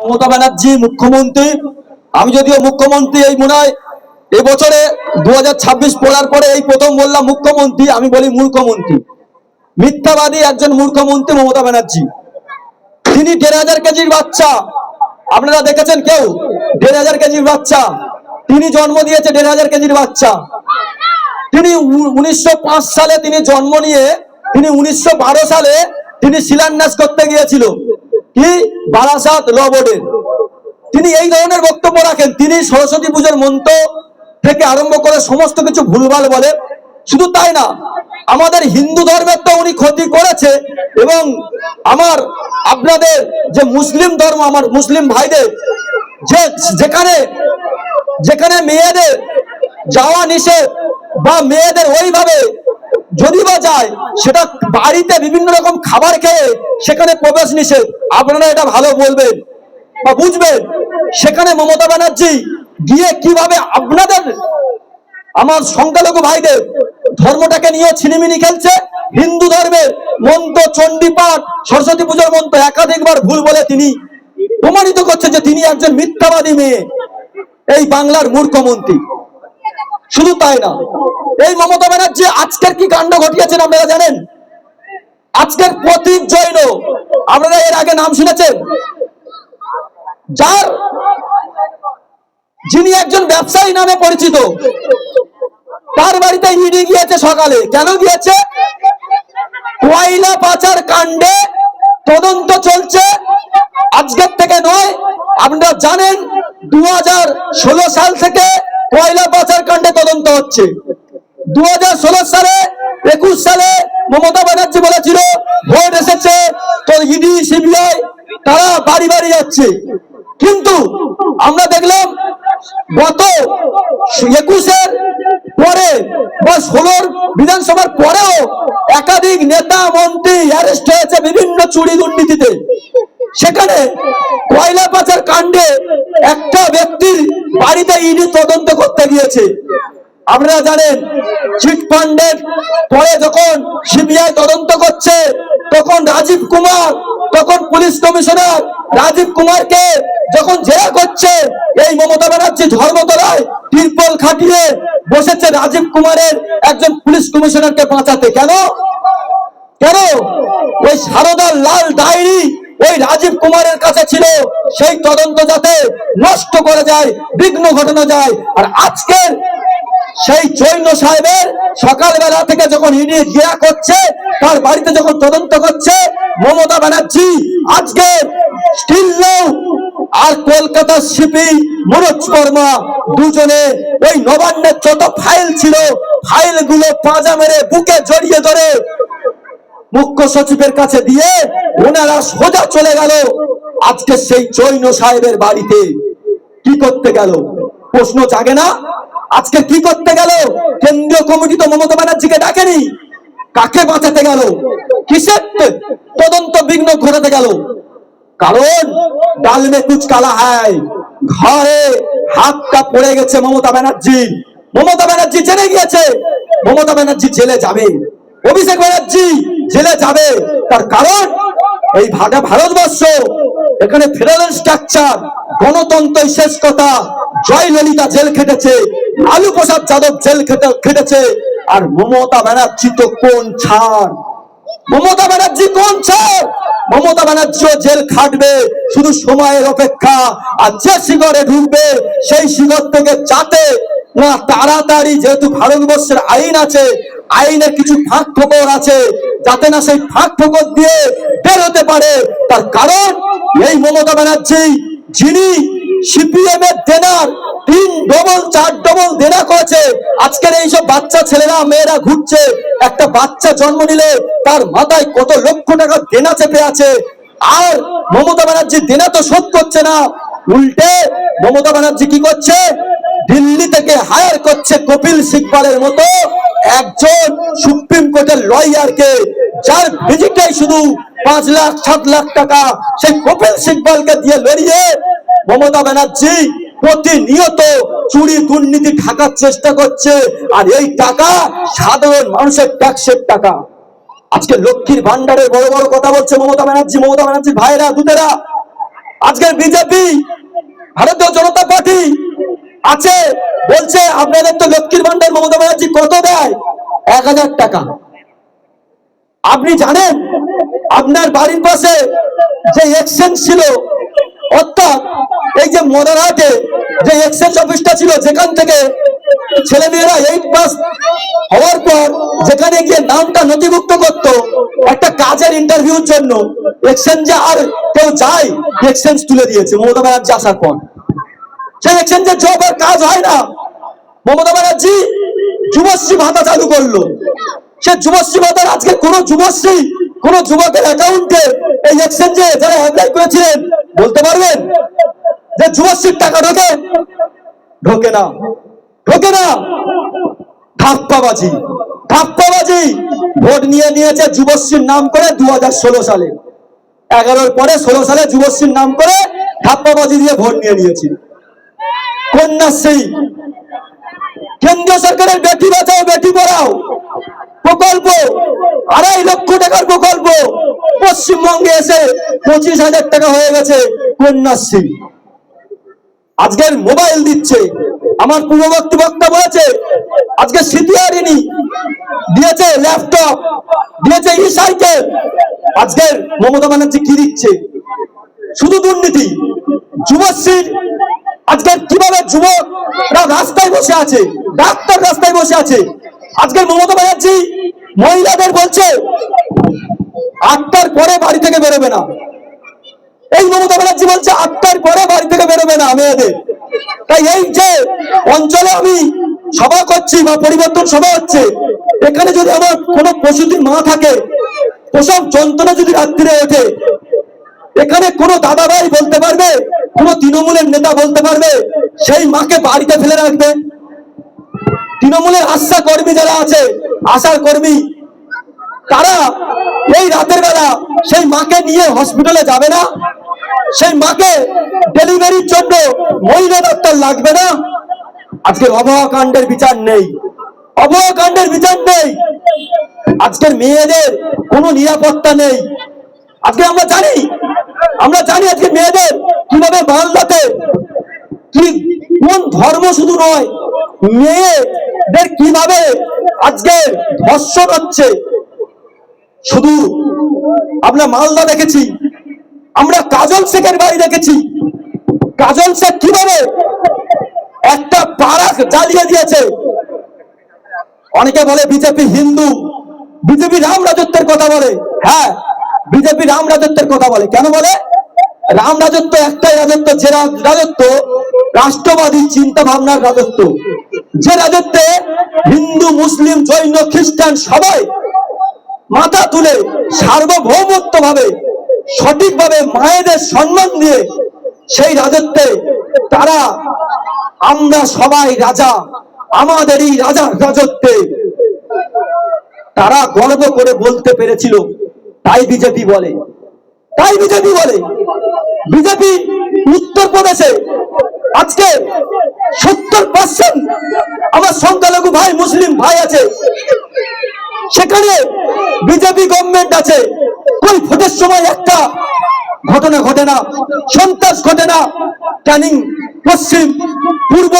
মমতা ব্যানার্জি মুখ্যমন্ত্রী। আমি যদিও মুখ্যমন্ত্রী এই মনে হয় এবছরে 2026 পড়ার পরে এই প্রথম বললাম মুখ্যমন্ত্রী, আমি বলি মূর্খমন্ত্রী। মিথ্যাবাদী একজন মূর্খমন্ত্রী মমতা ব্যানার্জি। তিনি 1500 কেজির বাচ্চা, আপনারা দেখেছেন কেউ 1500 কেজির বাচ্চা? তিনি জন্ম দিয়েছে 1500 কেজির বাচ্চা। তিনি 1905 সালে তিনি জন্ম নিয়ে তিনি 1912 সালে তিনি শিলান্যাস করতে গিয়েছিল কি বারাসাত ল বোর্ডের। তিনি এই ধরনের বক্তব্য রাখেন। তিনি সরস্বতী পুজোর মন্ত্র থেকে আরম্ভ করে সমস্ত কিছু ভুলভাল বলে। শুধু তাই না, আমাদের হিন্দু ধর্মের তো উনি ক্ষতি করেছে, এবং আমার আপনাদের যে মুসলিম ধর্ম, আমার মুসলিম ভাইদের যে যেখানে যেখানে মেয়েদের যাওয়া নিষেধ বা মেয়েদের ওইভাবে যদি বা যায়, সেটা বাড়িতে বিভিন্ন রকম খাবার খেয়ে সেখানে প্রবেশ নিষেধ। আপনারা এটা ভালো বলবেন বা বুঝবেন। সেখানে মমতা ব্যানার্জি গিয়ে কিভাবে আপনাদের আমার সংখ্যালঘু ভাইদের ধর্মটাকে নিয়ে ছিনিমিনি খেলছে। হিন্দু ধর্মের মন্ত্র, চণ্ডীপাঠ, সরস্বতী পুজোর মন্ত্র একাধিকবার ভুল বলে তিনি প্রমাণিত করছে যে তিনি একজন মিথ্যাবাদী মেয়ে, এই বাংলার মূর্খমন্ত্রী। শুধু তাই না, এই মমতা ব্যানার্জি আজকের কি কাণ্ড ঘটিয়েছেন আপনারা জানেন? আজকের প্রতীক জৈন, আপনারা এর আগে নাম শুনেছেন? যার যিনি একজন ব্যবসায়ী নামে পরিচিত, তার বাড়িতে ইডি গিয়েছে সকালে। কেন গিয়েছে? কয়লা পাচার কাণ্ডে তদন্ত চলছে, আজকের থেকে নয়। আপনারা জানেন 2016 সাল থেকে কয়লা পাচার কাণ্ডে তদন্ত হচ্ছে। 2016 সালে 21 সালে মমতা ব্যানার্জি বলেছিল ভোট এসেছে তো ইডি সিবিআই তারা বাড়ি বাড়ি যাচ্ছে। কিন্তু আমরা দেখলাম গত 21-এর পরে বা 16 বিধানসভার পরেও একাধিক নেতা মন্ত্রী অ্যারেস্ট হয়েছে বিভিন্ন চুরি দুর্নীতিতে। সেখানে কয়লা পাচার কাণ্ডে একটা ব্যক্তির বাড়িতে ইডি তদন্ত করতে গিয়েছে। আপনারা জানেন চিটফান্ডের পরে যখন সিবিআই তদন্ত করছে, তখন রাজীব কুমার, তখন পুলিশ কমিশনার রাজীব কুমারকে যখন জেরা করছে, এই মমতা ব্যানার্জি ধর্মতলায় তিরপল খাটিয়ে বসেছে রাজীব কুমারের একজন পুলিশ কমিশনারকে বাঁচাতে। কেন? কেন? ওই সারদার লাল ডায়েরি ওই রাজীব কুমারের কাছে ছিল, সেই তদন্ত যাতে নষ্ট করে যায়, বিঘ্ন ঘটানো যায়। আর আজকের সেই জৈন সাহেবের সকালবেলা থেকে যখন ইডি ঘেরা করছে, তার বাড়িতে যখন তদন্ত করছে, মমতা ব্যানার্জি আজকে স্টিল লও আর কলকাতার সিপি মনোজ বর্মা দুজনে ওই নবান্নের যত ফাইল ছিল, ফাইলগুলো পাঁজা মেরে বুকে জড়িয়ে ধরে মুখ্য সচিবের কাছে দিয়ে ওনারা সোজা চলে গেল আজকে সেই জৈন সাহেবের বাড়িতে। কি করতে গেল? প্রশ্ন জাগে না? আজকে কি করতে গেল? কেন্দ্রীয় কমিটি তো মমতা ব্যানার্জিকে ডাকেনি। কাকে বাঁচাতে গেল? কিসের তদন্ত বিঘ্ন ঘটাতে গেল? কারণ ডাল মে কুচ কালা হ্যায়, ঘরে হাতটা পড়ে গেছে মমতা ব্যানার্জি। মমতা ব্যানার্জি জেলে গিয়েছে, মমতা ব্যানার্জি জেলে যাবে, অভিষেক ব্যানার্জি জেলে যাবে। তার কারণ এই ভারতবর্ষ, এখানে ফেডারেল স্ট্রাকচার, গণতন্ত্রই শেষ কথা। জয়ললিতা জেল খেটেছে, লালু প্রসাদ যাদব জেল খেটেছে, আর মমতা ব্যানার্জি তো কোন ছাড়? মমতা ব্যানার্জি কোন ছাড়? মমতা ব্যানার্জিও জেল খাটবে, শুধু সময়ের অপেক্ষা। আর যে শিগরে ঢুকবে, সেই শিগর থেকে যাতে না তাড়াতাড়ি, যেহেতু ভারতবর্ষের আইন আছে, আইনের কিছু ফাঁক ফোকর আছে, যাতে না সেই ফাঁক ফোকর দিয়ে বের হতে পারে। তার কারণ এই মমতা ব্যানার্জি, যিনি সিপিএম এর দেনার 3 ডবল 4 ডবল দেনা করেছে। আজকের এইসব বাচ্চা ছেলেরা মেয়েরা ঘুরছে, একটা বাচ্চা জন্ম নিলে তার মাথায় কত লক্ষ টাকা দেনা চেপে আছে। আর মমতা ব্যানার্জি দেনা তো শোধ করছে না, উল্টে মমতা ব্যানার্জি কি করছে? দিল্লি থেকে হায়ার করছে কপিল সিব্বালের মতো একজন সুপ্রিম কোর্টের লয়ারকে, যার ভিজিটাই শুধু 5 লাখ 7 লাখ টাকা। সেই কপিল সিব্বালকে দিয়ে লড়িয়ে মমতা ব্যানার্জি প্রতিনিয়ত চুরি দুর্নীতি ঢাকার চেষ্টা করছে। আর এই টাকা সাধারণ মানুষের ট্যাক্সের টাকা। আজকে লক্ষ্মীর ভান্ডারে বড় বড় কথা বলছে মমতা ব্যানার্জি, মমতা ব্যানার্জির ভাইরা দুধেরা। আজকের বিজেপি, ভারতীয় জনতা পার্টি আছে, বলছে আপনাদের তো লক্ষ্মীর ভান্ডার মমতা ব্যানার্জি কত দেয়? 1000 টাকা। আপনি জানেন আপনার বাড়ির পাশে যে এক্সচেঞ্জ ছিল, অর্থাৎ এই যে মদারহাটে যে এক্সচেঞ্জ অফিসটা ছিল, যেখান থেকে ছেলেমেয়েরা 8 পাস হওয়ার পর যেখানে গিয়ে নামটা নথিভুক্ত করত একটা কাজের ইন্টারভিউর জন্য, এক্সচেঞ্জে আর কেউ যায়? এক্সচেঞ্জ তুলে দিয়েছে মমতা ব্যানার্জি আসার পর। সেই এক্সচেঞ্জের জব আর কাজ হয় না। মমতা ব্যানার্জি যুবশ্রী ভাতা চালু করলো। সে যুবশ্রী ভাতার আজকে কোন যুবশ্রী, কোন যুবকের অ্যাকাউন্টে এই এক্সচেঞ্জে যারা অ্যাপ্লাই করেছিলেন বলতে পারবেন যে যুবশ্রীর টাকা ঢোকে? ঢোকে না, ঢোকে না। ধাপ্পাবাজি, ধাপ্পাবাজি। ভোট নিয়ে নিয়েছে যুবশ্রীর নাম করে 2016 সালে, 11-র পরে 16 সালে যুবশ্রীর নাম করে ধাপ্পাবাজি দিয়ে ভোট নিয়ে নিয়েছি। কন্যাশ্রী, কেন্দ্রীয় সরকারের বেটি বাঁচাও বেটি পড়াও প্রকল্প, 2.5 লক্ষ টাকার প্রকল্প, পশ্চিমবঙ্গে এসে 25,000 টাকা হয়ে গেছে কন্যাশ্রী। আজকের মোবাইল দিচ্ছে, আমার পূর্ববর্তী বক্তা বলেছে আজকে সিটিআরইনি দিয়েছে, ল্যাপটপ দিয়েছে, ই সাইকেল। আজকের মমতা ব্যানার্জি কি দিচ্ছে? শুধু দুর্নীতি। যুবশ্রীর আজকে কিভাবে যুবকরা রাস্তায় বসে আছে, ডাক্তার রাস্তায় বসে আছে। আজকের মমতা ব্যানার্জি মহিলাদের বলছে 8টার পরে বাড়ি থেকে বেরোবে না। এই মমতা ব্যানার্জি বলছে 8টার পরে বাড়ি থেকে বেরোবে না মেয়েদের। তাই এই যে অঞ্চলে আমি সভা করছি বা পরিবর্তন সভা হচ্ছে, এখানে যদি আমার কোনো প্রসূতির মা থাকে, প্রসব যন্ত্রণা যদি রাত্রিরে ওঠে, এখানে কোনো দাদা ভাই বলতে পারবে, কোনো তৃণমূলের নেতা বলতে পারবে সেই মাকে বাড়িতে ফেলে রাখবে? তৃণমূলের আশা কর্মী যারা আছে, আশার কর্মী, তারা এই রাতের বেলা সেই মাকে নিয়ে হসপিটালে যাবে না? সেই মাকে ডেলিভারির জন্য মহিলা ডাক্তার লাগবে না? আজকের অভয়াকাণ্ডের বিচার নেই, অভয়াকাণ্ডের বিচার নেই। আজকের মেয়েদের কোনো নিরাপত্তা নেই। আজকে আমরা জানি আজকে মেয়েদের কিভাবে মালদাতে কি কোন ধর্ম শুধু নয়, মেয়েদের কিভাবে আজকে ধর্ষণ হচ্ছে। শুধু আমরা মালদা দেখেছি, আমরা কাজল শেখের বাড়ি দেখেছি। কাজল শেখ কিভাবে একটা পাড়া জ্বালিয়ে দিয়েছে। অনেকে বলে বিজেপি হিন্দু, বিজেপি রাম রাজত্বের কথা বলে। হ্যাঁ, বিজেপি রাম রাজত্বের কথা বলে। কেন বলে? রাম রাজত্ব একটাই রাজত্ব, যে রাজত্ব রাষ্ট্রবাদী চিন্তা ভাবনার রাজত্ব, যে রাজত্বে হিন্দু মুসলিম জৈন খ্রিস্টান সবাই মাথা তুলে সার্বভৌমত্ব ভাবে সঠিকভাবে মায়েদের সম্মান দিয়ে সেই রাজত্বে তারা, আমরা সবাই রাজা, আমাদের এই রাজার রাজত্বে তারা গর্ব করে বলতে পেরেছিল। তাই বিজেপি বলে, তাই বিজেপি বলে। বিজেপি উত্তরপ্রদেশে আজকে 70% আমার সংখ্যালঘু ভাই মুসলিম ভাই আছে, সেখানে বিজেপি গভর্নমেন্ট আছে। কই ভোটের সময় একটা ঘটনা ঘটে না, সন্ত্রাস ঘটে না। ক্যানিং পশ্চিম পূর্ব